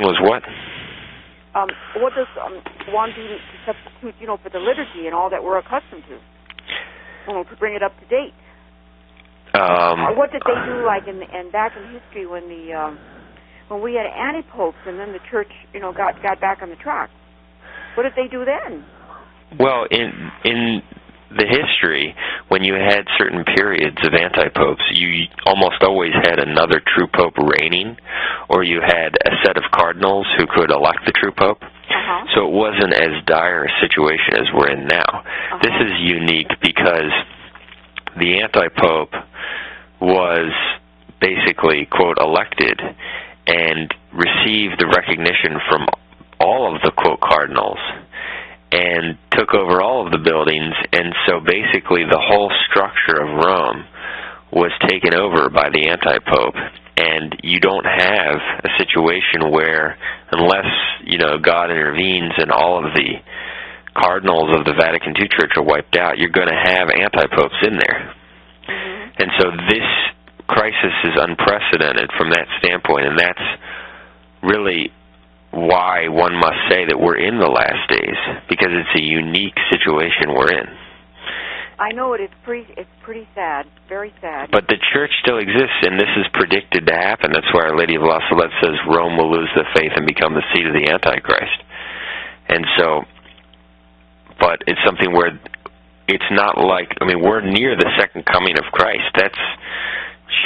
question was what? What does one do to substitute, for the liturgy and all that we're accustomed to? To bring it up to date. What did they do, like back in history when we had anti-popes and then the church, got back on the track? What did they do then? Well, in the history, when you had certain periods of anti-popes, you almost always had another true pope reigning, or you had a set of cardinals who could elect the true pope. Uh-huh. So it wasn't as dire a situation as we're in now. Uh-huh. This is unique because the anti-pope was basically, quote, elected and received the recognition from all of the, quote, cardinals and took over all of the buildings, and so basically the whole structure of Rome was taken over by the anti-pope, and you don't have a situation where, unless, God intervenes and all of the cardinals of the Vatican II Church are wiped out, you're going to have anti-popes in there. Mm-hmm. And so this crisis is unprecedented from that standpoint, and that's really why one must say that we're in the last days, because it's a unique situation we're in. I know it's pretty sad, very sad. But the church still exists, and this is predicted to happen. That's why Our Lady of La Salette says Rome will lose the faith and become the seat of the Antichrist. And so, but it's something where it's not like, we're near the second coming of Christ. That's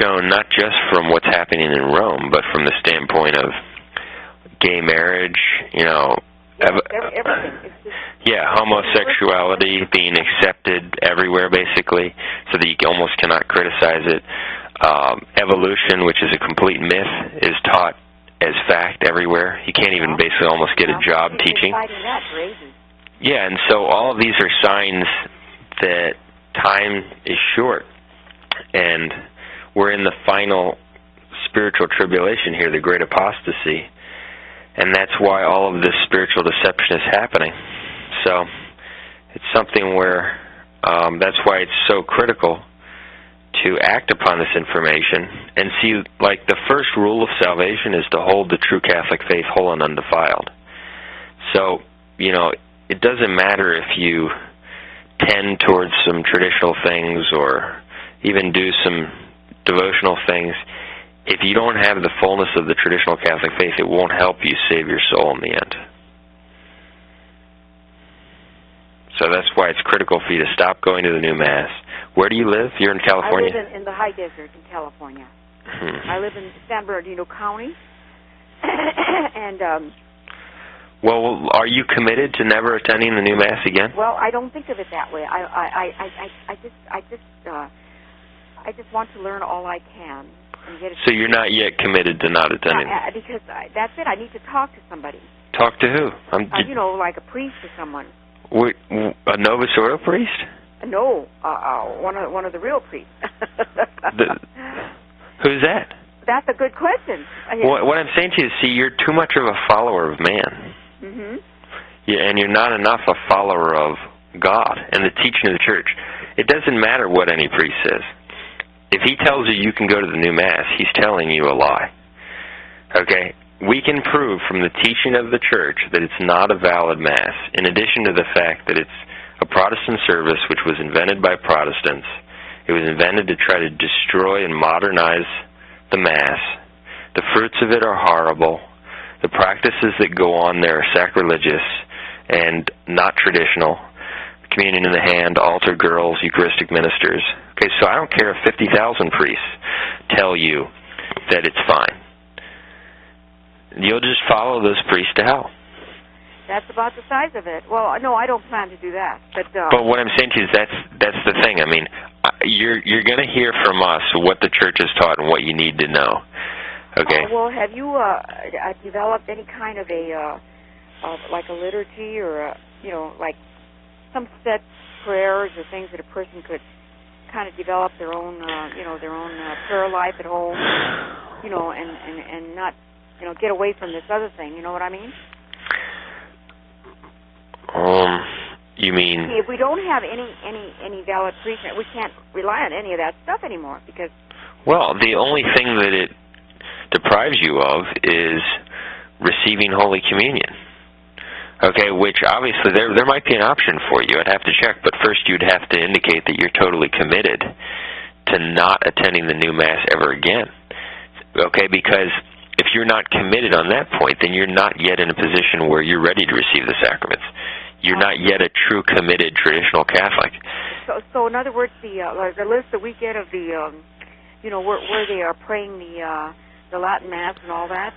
shown not just from what's happening in Rome, but from the standpoint of gay marriage, everything. It's just, homosexuality being accepted everywhere, basically, so that you almost cannot criticize it. Evolution, which is a complete myth, is taught as fact everywhere. You can't even basically almost get a job teaching. Yeah, and so all of these are signs that time is short, and we're in the final spiritual tribulation here, the great apostasy. And that's why all of this spiritual deception is happening. So it's something where that's why it's so critical to act upon this information and see, like, the first rule of salvation is to hold the true Catholic faith whole and undefiled. So, it doesn't matter if you tend towards some traditional things or even do some devotional things. If you don't have the fullness of the traditional Catholic faith, it won't help you save your soul in the end. So that's why it's critical for you to stop going to the new Mass. Where do you live? You're in California? I live in the High Desert in California. I live in San Bernardino County. And well, are you committed to never attending the new Mass again? Well, I don't think of it that way. I just want to learn all I can. So you're not yet committed to not attending? Because that's it. I need to talk to somebody. Talk to who? Like a priest or someone. A Novus Ordo priest? No, one of the real priests. Who's that? That's a good question. What I'm saying to you is, see, you're too much of a follower of man. Mm-hmm. Yeah, and you're not enough a follower of God and the teaching of the Church. It doesn't matter what any priest says. If he tells you can go to the new Mass, he's telling you a lie. Okay? We can prove from the teaching of the Church that it's not a valid Mass, in addition to the fact that it's a Protestant service which was invented by Protestants. It was invented to try to destroy and modernize the Mass. The fruits of it are horrible. The practices that go on there are sacrilegious and not traditional. Communion in the hand, altar girls, Eucharistic ministers. Okay, so I don't care if 50,000 priests tell you that it's fine. You'll just follow those priests to hell. That's about the size of it. Well, no, I don't plan to do that. But what I'm saying to you is that's the thing. I mean, you're going to hear from us what the Church has taught and what you need to know. Okay. Well, have you developed any kind of like a liturgy or like some set prayers or things that a person could kind of develop their own prayer life at home, and not get away from this other thing? You know what I mean? You mean? If we don't have any valid preaching, we can't rely on any of that stuff anymore because. Well, the only thing that it deprives you of is receiving Holy Communion. Okay, which obviously there might be an option for you. I'd have to check, but first you'd have to indicate that you're totally committed to not attending the new Mass ever again. Okay, because if you're not committed on that point, then you're not yet in a position where you're ready to receive the sacraments. You're not yet a true committed traditional Catholic. So in other words, the list that we get of the, where they are praying the Latin Mass and all that,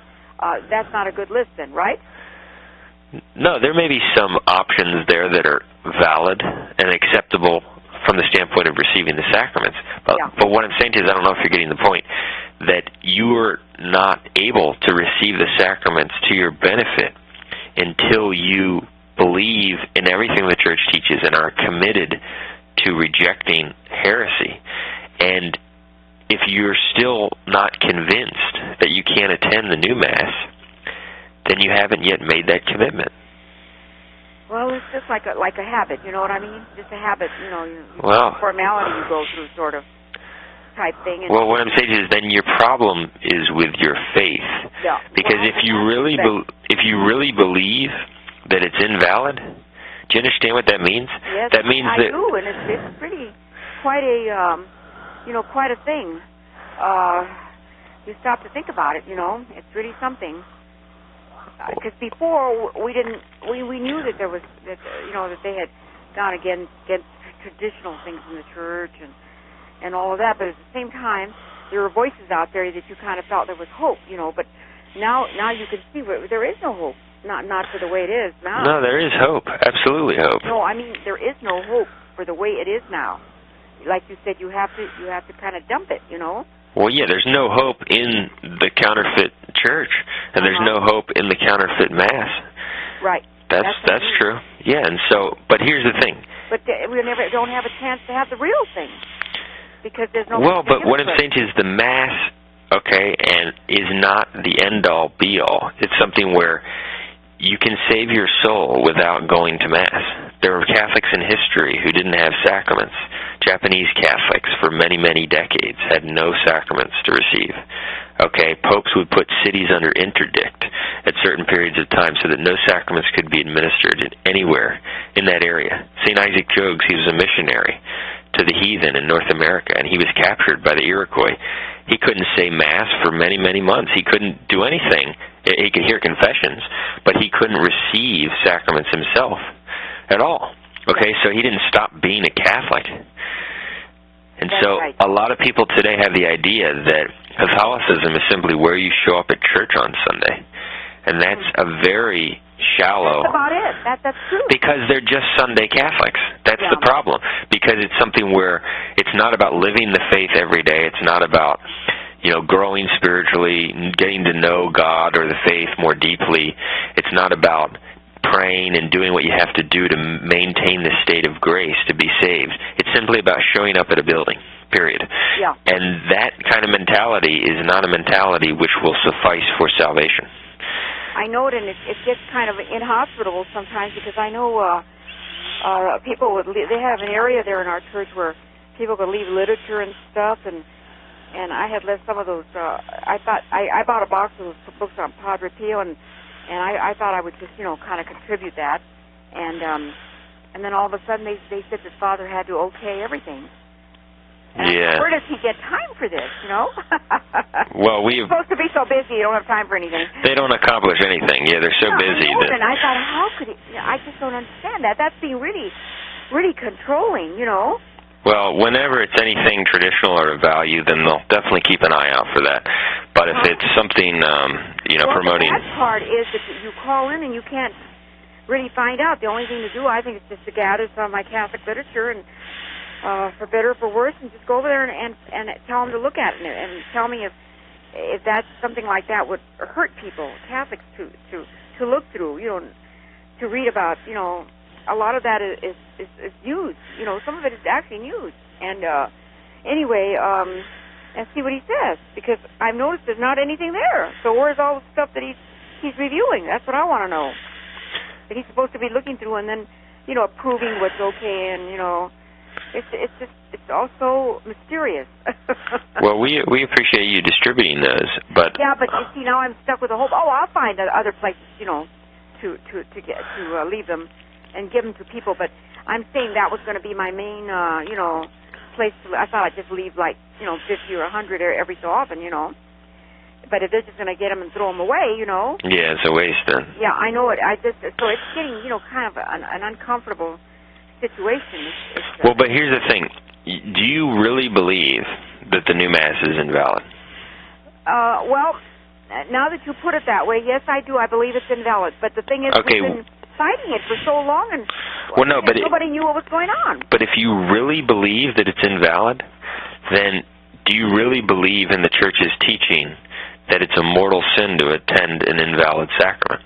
that's not a good list then, right? No, there may be some options there that are valid and acceptable from the standpoint of receiving the sacraments. But what I'm saying to you is, I don't know if you're getting the point, that you are not able to receive the sacraments to your benefit until you believe in everything the Church teaches and are committed to rejecting heresy. And if you're still not convinced that you can't attend the new Mass, then you haven't yet made that commitment. Well, it's just like a habit, you know what I mean? Just a habit, formality you go through, sort of type thing. And what I'm saying is, then your problem is with your faith. Yeah. Because if you really believe that it's invalid, do you understand what that means? Yes, that means I do, and it's pretty quite a thing. You stop to think about it, it's really something. Because before we knew that there was that they had gone against traditional things in the Church and all of that, but at the same time there were voices out there that you kind of felt there was hope, But now you can see there is no hope, not for the way it is now. No, there is hope, absolutely hope. No, I mean there is no hope for the way it is now. Like you said, you have to kind of dump it, Well, yeah, there's no hope in the counterfeit church, and there's no hope in the counterfeit Mass. Right. That's true. Yeah, and so, but here's the thing. But we don't have a chance to have the real thing because there's no. Well, but what I'm saying is the Mass, okay, and is not the end-all, be-all. It's something where you can save your soul without going to Mass. There were Catholics in history who didn't have sacraments. Japanese Catholics for many, many decades had no sacraments to receive. Okay, popes would put cities under interdict at certain periods of time so that no sacraments could be administered anywhere in that area. St. Isaac Jogues, he was a missionary to the heathen in North America, and he was captured by the Iroquois. He couldn't say Mass for many, many months. He couldn't do anything. He could hear confessions, but he couldn't receive sacraments himself at all. Okay, so he didn't stop being a Catholic. And That's so right. A lot of people today have the idea that Catholicism is simply where you show up at church on Sunday. And that's a very shallow... That's about it. That's true. Because they're just Sunday Catholics. That's the problem. Because it's something where it's not about living the faith every day. It's not about, growing spiritually, getting to know God or the faith more deeply. It's not about praying and doing what you have to do to maintain the state of grace to be saved. It's simply about showing up at a building, period. Yeah. And that kind of mentality is not a mentality which will suffice for salvation. I know it, and it gets kind of inhospitable sometimes because I know people they have an area there in our church where people could leave literature and stuff, and I had left some of those. I bought a box of those books on Padre Pio, and I thought I would just kind of contribute that, and then all of a sudden they said that Father had to okay everything. Yeah. Where does he get time for this, Well, He's supposed to be so busy, you don't have time for anything. They don't accomplish anything. Yeah, they're so busy. And I thought, how could he? I just don't understand that. That's being really, really controlling, Well, whenever it's anything traditional or of value, then they'll definitely keep an eye out for that. But if it's something, promoting... The bad part is that you call in and you can't really find out. The only thing to do, I think, is just to gather some of my Catholic literature and for better or for worse, and just go over there and tell them to look at it and tell me if that's something like that would hurt people, Catholics, to look through, to read about. A lot of that is news. Some of it is actually news. And anyway, and see what he says, because I've noticed there's not anything there. So where's all the stuff that he's reviewing? That's what I want to know. That he's supposed to be looking through and then approving what's okay, and it's just it's also mysterious. Well, we appreciate you distributing those, but yeah, but you see, now I'm stuck with a whole. Oh, I'll find other places, you know, to leave them and give them to people. But I'm saying that was going to be my main, you know, place. I thought I'd just leave like, you know, 50 or 100 every so often, you know. But if they're just going to get them and throw them away, you know. Yeah, it's a waste then. Yeah, I know it. So it's getting, you know, kind of an uncomfortable situation. Well, but here's the thing. Do you really believe that the new Mass is invalid? Well, now that you put it that way, yes, I do. I believe it's invalid. But the thing is, we've been fighting it for so long, and nobody knew what was going on. But if you really believe that it's invalid, then do you really believe in the Church's teaching that it's a mortal sin to attend an invalid sacrament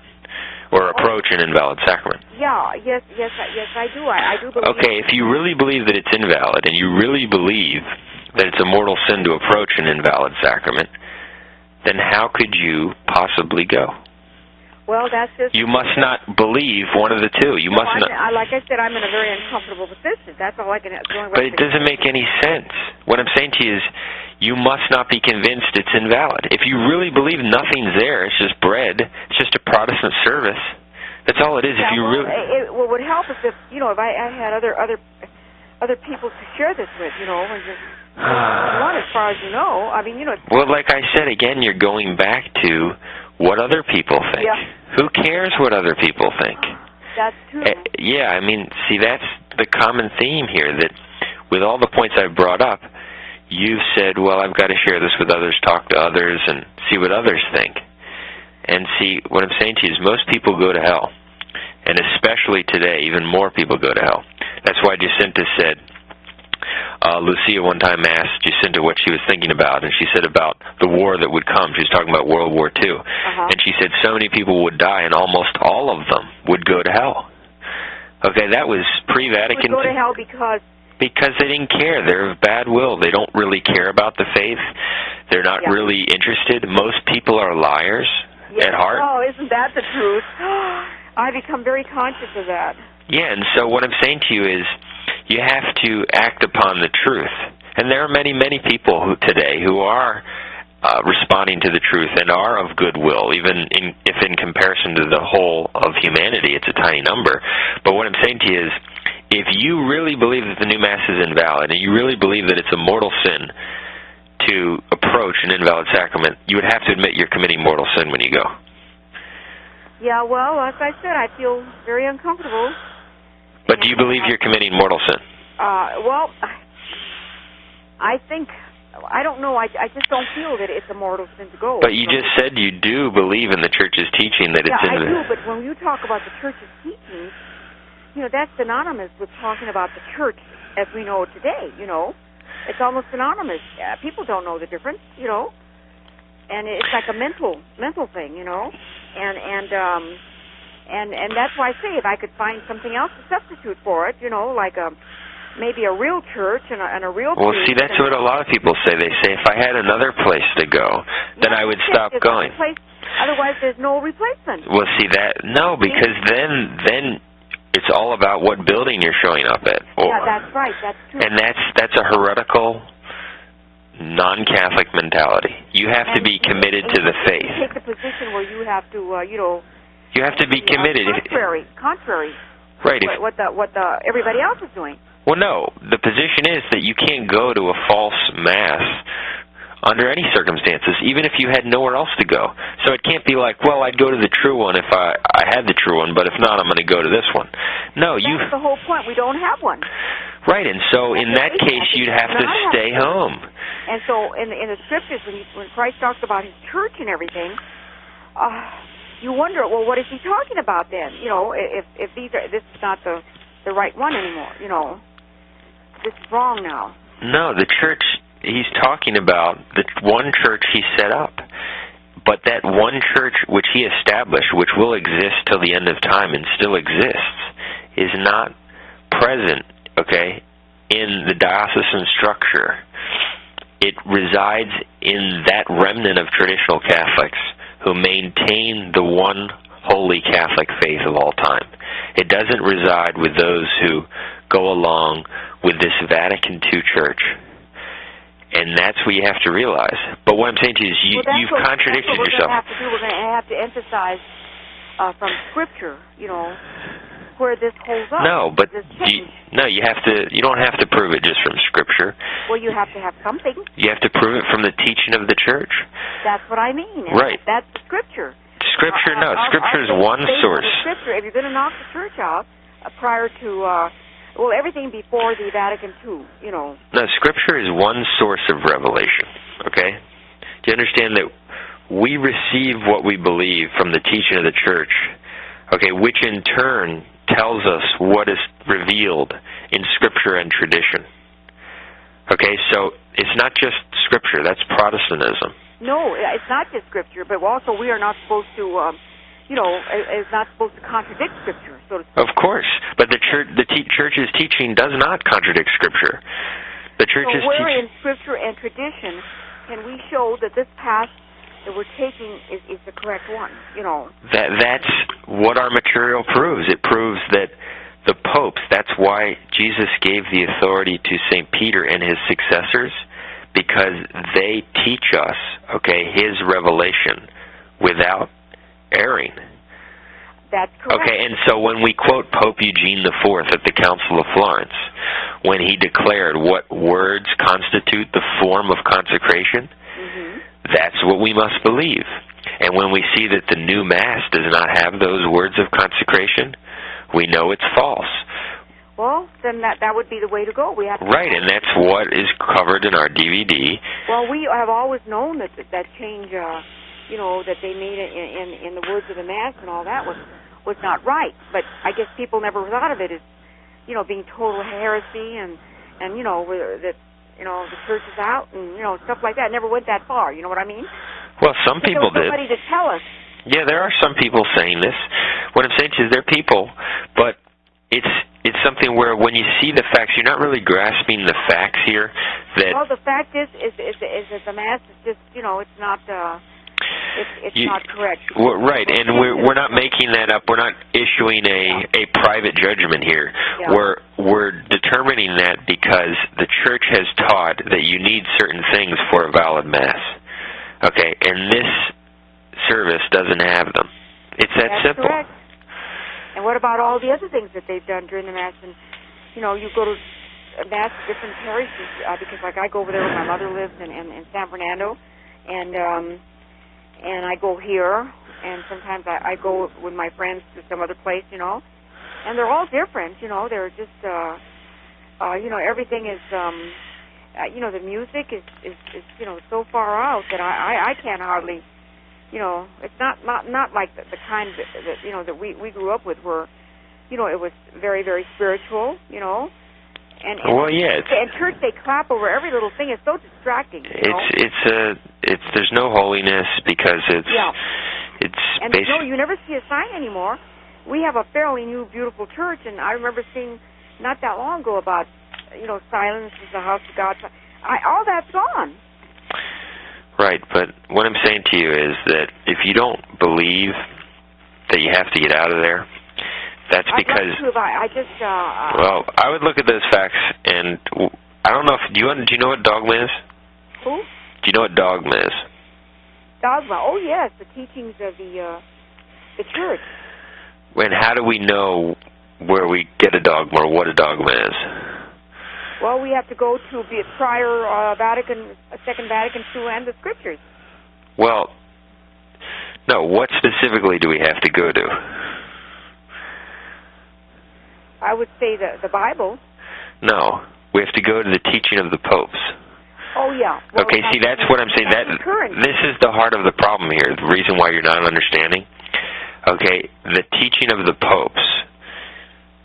or approach an invalid sacrament? Yeah, yes, I do. I do believe. Okay, if you really believe that it's invalid, and you really believe that it's a mortal sin to approach an invalid sacrament, then how could you possibly go? Well, that's just... You must not believe one of the two. You must not... Like I said, I'm in a very uncomfortable position. That's all I can... But it doesn't make any sense. What I'm saying to you is, you must not be convinced it's invalid. If you really believe nothing's there, it's just bread, it's just a Protestant service, that's all it is. Yeah, if you really... What would help is if, you know, if I had other people to share this with, you know, and just... one, as far as you know. I mean, you know... Well, like I said, again, you're going back to what other people think. Yeah. Who cares what other people think? That's true. Yeah, I mean, see, that's the common theme here, that with all the points I've brought up, you've said, well, I've got to share this with others, talk to others, and see what others think. And see, what I'm saying to you is most people go to hell. And especially today, even more people go to hell. That's why Jacinta said, Lucia one time asked Jacinta what she was thinking about, and she said about the war that would come. She was talking about World War II. And she said so many people would die, and almost all of them would go to hell. Okay, that was pre-Vatican. Would go to hell because... Because they didn't care. They're of bad will. They don't really care about the faith. They're not really interested. Most people are liars at heart. Oh, isn't that the truth? I become very conscious of that. Yeah, and so what I'm saying to you is you have to act upon the truth. And there are many, many people today who are responding to the truth and are of goodwill, even if in comparison to the whole of humanity, it's a tiny number. But what I'm saying to you is, if you really believe that the new Mass is invalid, and you really believe that it's a mortal sin to approach an invalid sacrament, you would have to admit you're committing mortal sin when you go. Yeah, well, as I said, I feel very uncomfortable. But do you believe you're committing mortal sin? Well, I think... I don't know. I just don't feel that it's a mortal sin to go. But you just said you do believe in the Church's teaching that it's I do, but when you talk about the Church's teaching, you know, that's synonymous with talking about the Church as we know it today, you know. It's almost synonymous. People don't know the difference, you know. And it's like a mental thing, you know. And that's why I say if I could find something else to substitute for it, you know, like maybe a real church and a real... Well, see, that's what a lot of people say. They say, if I had another place to go, then I would stop going. Otherwise, there's no replacement. Well, see, no, because then it's all about what building you're showing up at. Yeah, that's right. That's true. And that's a heretical, non-Catholic mentality. You have to be committed to the faith. You take the position where you have to, you know... You have to be committed. Contrary. Right. What everybody else is doing. Well, no. The position is that you can't go to a false Mass under any circumstances, even if you had nowhere else to go. So it can't be like, well, I'd go to the true one if I had the true one, but if not, I'm going to go to this one. No, That's the whole point. We don't have one. Right, and so in that case, you'd have to stay home. And so in the Scriptures, when Christ talks about His church and everything, you wonder, well, what is He talking about then? You know, if this is not the right one anymore, you know. This is wrong now. No, the church, he's talking about the one church he set up. But that one church which he established, which will exist till the end of time and still exists, is not present, okay, in the diocesan structure. It resides in that remnant of traditional Catholics who maintain the one holy Catholic faith of all time. It doesn't reside with those who go along with this Vatican II church. And that's what you have to realize. But what I'm saying to you is you've contradicted yourself. We're going to have to emphasize from Scripture, where this holds up. No, but you don't have to prove it just from Scripture. Well, you have to have something. You have to prove it from the teaching of the church. That's what I mean. Right. That's the Scripture. Scripture, no. Scripture is one source. Scripture, if you're going to knock the church out prior to, everything before the Vatican II, No, Scripture is one source of revelation, okay? Do you understand that we receive what we believe from the teaching of the church, okay, which in turn tells us what is revealed in Scripture and tradition? Okay, so it's not just Scripture. That's Protestantism. No, it's not just Scripture, but also we are not supposed to, is not supposed to contradict Scripture, so to speak. Of course, but the church's teaching does not contradict Scripture. The church's where in Scripture and tradition can we show that this path that we're taking is the correct one? That's what our material proves. It proves that the popes. That's why Jesus gave the authority to St. Peter and his successors, because they teach us, okay, his revelation without erring. That's correct. Okay, and so when we quote Pope Eugene IV at the Council of Florence, when he declared what words constitute the form of consecration, that's what we must believe. And when we see that the new Mass does not have those words of consecration, we know it's false. Well, then that would be the way to go. We have to and that's what is covered in our DVD. Well, we have always known that change, that they made in the words of the Mass and all that was not right. But I guess people never thought of it as, being total heresy and that the church is out and stuff like that. Never went that far. You know what I mean? Well, some people did. There was nobody to tell us. Yeah, there are some people saying this. What I'm saying is they're people, but it's something where when you see the facts, you're not really grasping the facts here. Well, the fact is that the Mass is just, it's not. It's not correct. Well, right, and we're not making that up. We're not issuing a private judgment here. Yeah. We're determining that because the Church has taught that you need certain things for a valid Mass. Okay, and this service doesn't have them. It's That's simple. Correct. And what about all the other things that they've done during the Mass? And you go to Mass different parishes because, like, I go over there where my mother lives in San Fernando, and I go here, and sometimes I go with my friends to some other place, and they're all different, they're just, everything is, the music is so far out that I can't hardly, it's not like the kind that that we grew up with where, it was very, very spiritual, And church, they clap over every little thing. It's so distracting. There's no holiness because it's you never see a sign anymore. We have a fairly new, beautiful church, and I remember seeing not that long ago about silence is the house of God. All that's gone. Right, but what I'm saying to you is that if you don't believe that you have to get out of there, that's because. Well, I would look at those facts, and I don't know if do you know what dogma is? Who? Do you know what dogma is? Dogma. Oh yes, the teachings of the church. And how do we know where we get a dogma or what a dogma is? Well, we have to go to the prior Second Vatican II and the Scriptures. Well, no. What specifically do we have to go to? I would say the Bible. No, we have to go to the teaching of the popes. Oh, yeah. Well, okay, see, that's what I'm saying. This is the heart of the problem here, the reason why you're not understanding. Okay, the teaching of the popes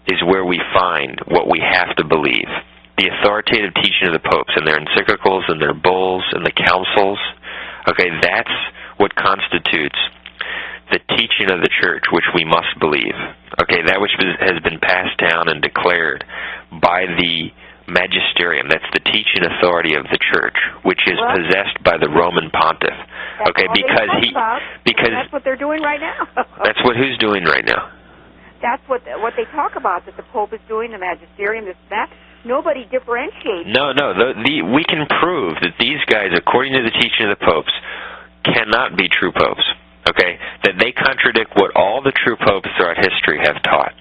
is where we find what we have to believe. The authoritative teaching of the popes and their encyclicals and their bulls and the councils, okay, that's what constitutes the teaching of the Church, which we must believe. Okay, that which has been passed down and declared by the magisterium. That's the teaching authority of the Church, which is possessed by the Roman Pontiff. Okay, because that's what they're doing right now. That's what who's doing right now? That's what they talk about, that the Pope is doing, the magisterium, this, that. nobody differentiates. No. We can prove that these guys, according to the teaching of the popes, cannot be true popes. Okay, that they contradict what all the true popes throughout history have taught.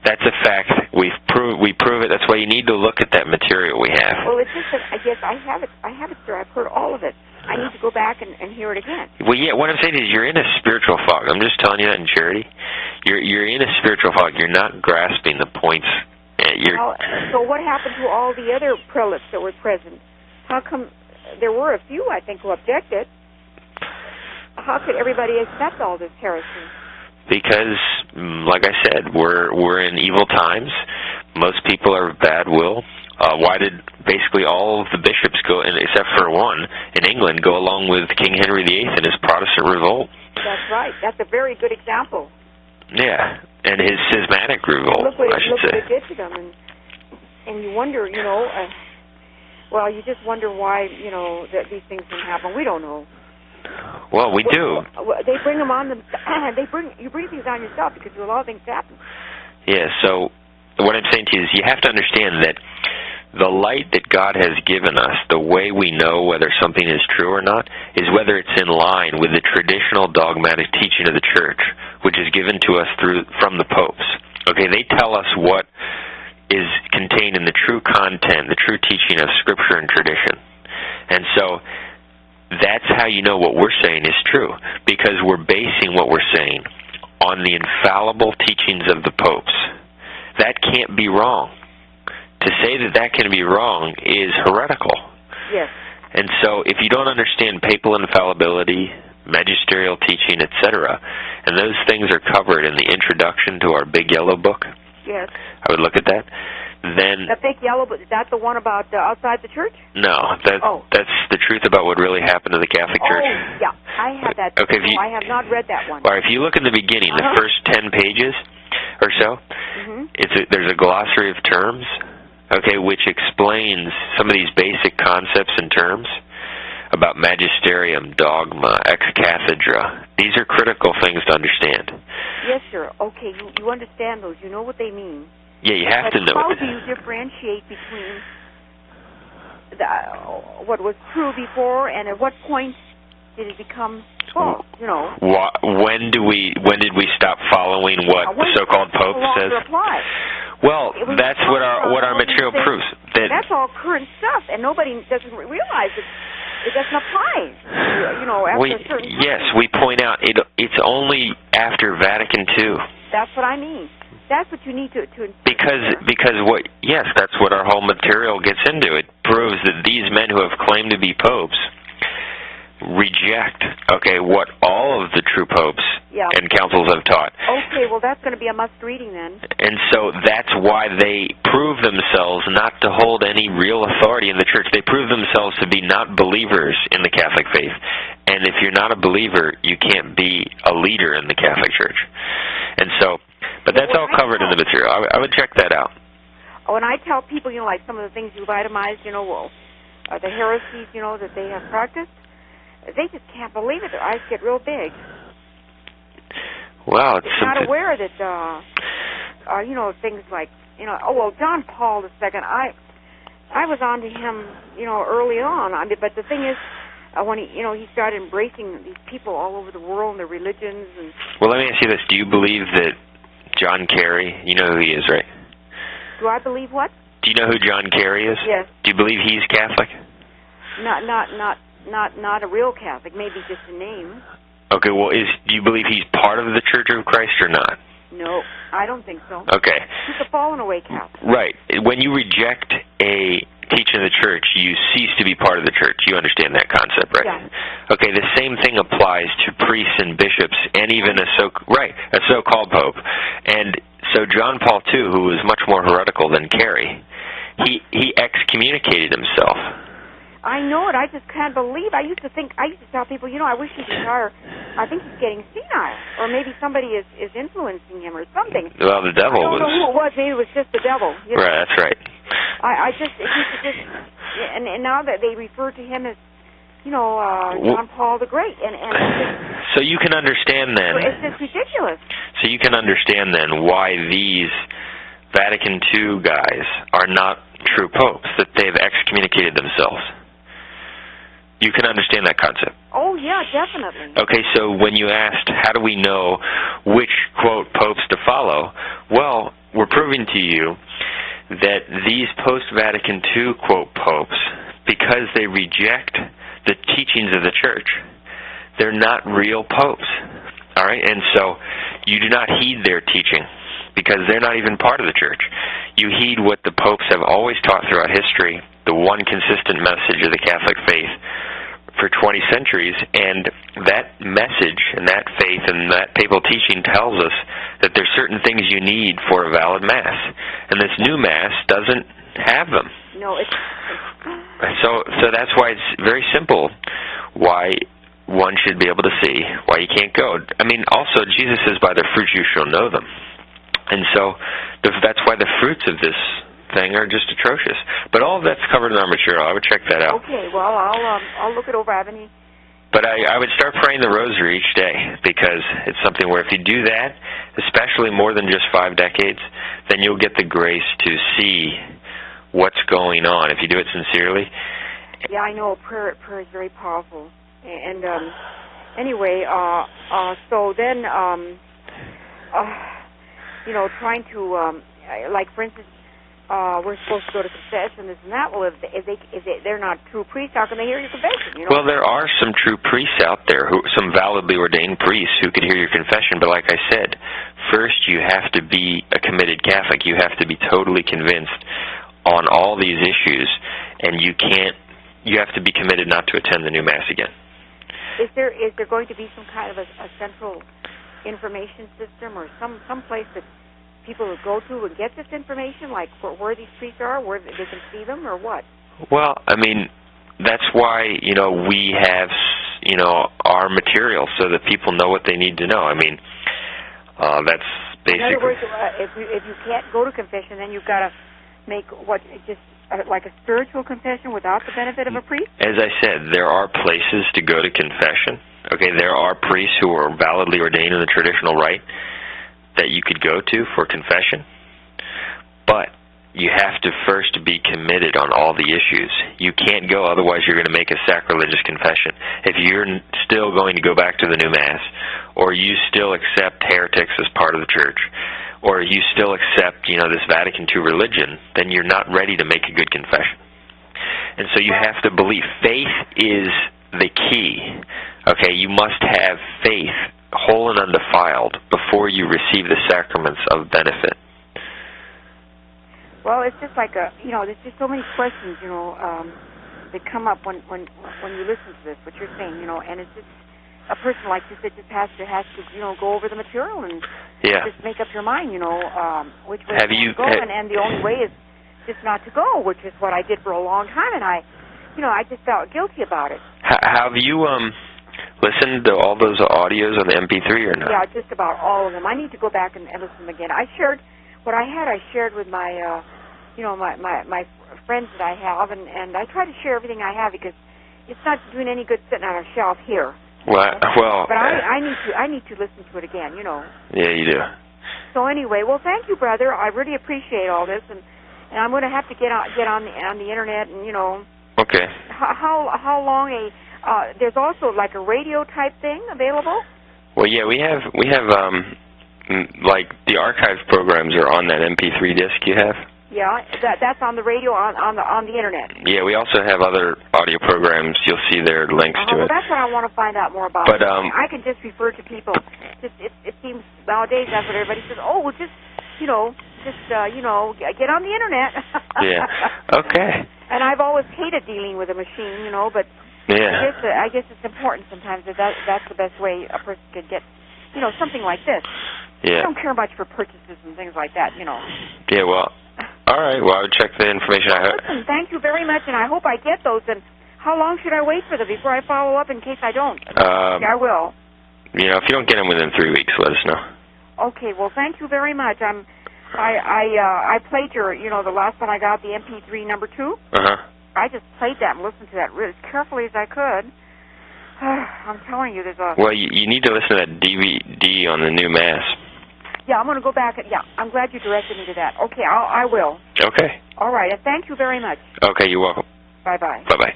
That's a fact. We prove it. That's why you need to look at that material we have. Well, it's just that I guess I have it, sir. I've heard all of it. I need to go back and hear it again. Well, yeah. What I'm saying is, you're in a spiritual fog. I'm just telling you that in charity. You're in a spiritual fog. You're not grasping the points. So what happened to all the other prelates that were present? How come there were a few, I think, who objected? How could everybody accept all this heresy? Because, like I said, we're in evil times. Most people are of bad will. Why did basically all of the bishops go, except for one in England, go along with King Henry VIII and his Protestant revolt? That's right. That's a very good example. Yeah, and his schismatic revolt, look what I should say. Look what it did to them, and you wonder, well, you just wonder why, that these things can happen. We don't know. Well, we do. They bring them on them. You bring things on yourself because you allow things to happen. Yeah. So what I'm saying to you is, you have to understand that the light that God has given us, the way we know whether something is true or not, is whether it's in line with the traditional dogmatic teaching of the Church, which is given to us from the popes. Okay, they tell us what is contained in the true content, the true teaching of Scripture and tradition. And so that's how you know what we're saying is true, because we're basing what we're saying on the infallible teachings of the popes. That can't be wrong. To say that can be wrong is heretical. Yes. And so if you don't understand papal infallibility, magisterial teaching, etc., and those things are covered in the introduction to our Big Yellow Book, yes, I would look at that. Then the Big Yellow Book, is that the one about outside the church? No, that's the truth about what really happened to the Catholic Church. Oh, yeah, I have that. Okay, I have not read that one. Or if you look in the beginning, the first 10 pages or so, there's a glossary of terms, okay, which explains some of these basic concepts and terms about magisterium, dogma, ex cathedra. These are critical things to understand. Yes, sir. Okay, you understand those. You know what they mean. Yeah, you have to know. How do you differentiate between what was true before and at what point did it become false? When did we stop following what the so-called Pope says? Well, that's what our material proves. That's all current stuff, and nobody doesn't realize it doesn't apply. After a certain time. Yes, we point out it's only after Vatican II. That's what I mean. That's what you need to because that's what our whole material gets into. It proves that these men who have claimed to be popes reject, what all of the true popes and councils have taught. Okay, well that's going to be a must reading then. And so that's why they prove themselves not to hold any real authority in the church. They prove themselves to be not believers in the Catholic faith. And if you're not a believer, you can't be a leader in the Catholic Church. And so, but that's all covered in the material. I would check that out. When I tell people, like some of the things you've itemized, the heresies, that they have practiced, they just can't believe it. Their eyes get real big. Wow, it's not aware that, things like, John Paul II. I was on to him, early on. But the thing is, when he started embracing these people all over the world and their religions and. Well, let me ask you this: do you believe that John Kerry? You know who he is, right? Do I believe what? Do you know who John Kerry is? Yes. Do you believe he's Catholic? Not a real Catholic, maybe just a name. Okay, well, do you believe he's part of the Church of Christ or not? No, I don't think so. Okay. He's a fallen away Catholic. Right. When you reject a teaching of the Church, you cease to be part of the Church. You understand that concept, right? Yeah. Okay, the same thing applies to priests and bishops and even a so-called Pope. And so John Paul II, who was much more heretical than Kerry, he excommunicated himself. I know it. I just can't believe. I used to tell people, I wish he'd retire. I think he's getting senile, or maybe somebody is influencing him or something. Well, the devil was. I don't know who it was. Maybe it was just the devil. Right. That's right. And now that they refer to him as, John Paul the Great, and so you can understand then. It's just ridiculous. So you can understand then why these Vatican II guys are not true popes, that they've excommunicated themselves. You can understand that concept. Oh, yeah, definitely. Okay, so when you asked, how do we know which, quote, popes to follow, well, we're proving to you that these post-Vatican II, quote, popes, because they reject the teachings of the Church, they're not real popes. All right? And so you do not heed their teaching because they're not even part of the Church. You heed what the popes have always taught throughout history, the one consistent message of the Catholic faith for 20 centuries, and that message and that faith and that papal teaching tells us that there's certain things you need for a valid Mass. And this new Mass doesn't have them. No, it's... So that's why it's very simple why one should be able to see why you can't go. I mean, also, Jesus says, by their fruits you shall know them. And so that's why the fruits of this thing are just atrocious. But all of that's covered in our material. I would check that out. Okay, well, I'll look it over. I have any... But I would start praying the rosary each day, because it's something where if you do that, especially more than just 5 decades, then you'll get the grace to see what's going on if you do it sincerely. Yeah, I know. Prayer is very powerful. And anyway, so then, you know, trying to, like, for instance, we're supposed to go to confession, this and that. Well, if they're not true priests, how can they hear your confession? You know? Well, there are some true priests out there, some validly ordained priests who could hear your confession. But like I said, first you have to be a committed Catholic. You have to be totally convinced on all these issues, and you have to be committed not to attend the new Mass again. Is there going to be some kind of a central information system or some place that people would go to and get this information, like where these priests are, where they can see them, or what? Well, I mean, that's why, you know, we have, you know, our material so that people know what they need to know. I mean, that's basically... In other words, if you can't go to confession, then you've got to make like a spiritual confession without the benefit of a priest? As I said, there are places to go to confession. Okay, there are priests who are validly ordained in the traditional rite that you could go to for confession. But you have to first be committed on all the issues. You can't go, otherwise you're going to make a sacrilegious confession. If you're still going to go back to the new Mass, or you still accept heretics as part of the Church, or you still accept, you know, this Vatican II religion, then you're not ready to make a good confession. And so you have to believe. Faith is the key. Okay, you must have faith, whole and undefiled, before you receive the sacraments of benefit. Well, it's just like there's just so many questions, you know, that come up when you listen to this, what you're saying, you know, and it's just a person like you said just has to, you know, go over the material and just make up your mind, you know, which way to go, and the only way is just not to go, which is what I did for a long time, and I just felt guilty about it. Have you listened to all those audios on the MP3 or not? Yeah, just about all of them. I need to go back and listen to them again. I shared what I had. I shared with my, my friends that I have, and I try to share everything I have because it's not doing any good sitting on a shelf here. Well, but I need to listen to it again, you know. Yeah, you do. So anyway, well, thank you, brother. I really appreciate all this, and I'm going to have to get on the internet, and you know. Okay. How long there's also like a radio type thing available? Well, yeah, we have like the archive programs are on that MP3 disc you have. Yeah, that's on the radio on the internet. Yeah, we also have other audio programs. You'll see there links to well, it. That's what I want to find out more about. But I can just refer to people. It seems nowadays that's what everybody says. Oh, well, just get on the internet. Yeah. Okay. And I've always hated dealing with a machine, you know, but yeah. I guess it's important sometimes that's the best way a person could get, you know, something like this. Yeah. I don't care much for purchases and things like that, you know. Yeah, well, all right. Well, I would check the information I have. Listen, thank you very much, and I hope I get those. And how long should I wait for them before I follow up in case I don't? I will. You know, if you don't get them within 3 weeks, let us know. Okay. Well, thank you very much. I played your, you know, the last one I got, the MP3 number 2. I just played that and listened to that really as carefully as I could. I'm telling you, there's a... Well, you need to listen to that DVD on the new Mass. Yeah, I'm going to go back. Yeah, I'm glad you directed me to that. Okay, I will. Okay. All right, and thank you very much. Okay, you're welcome. Bye-bye. Bye-bye.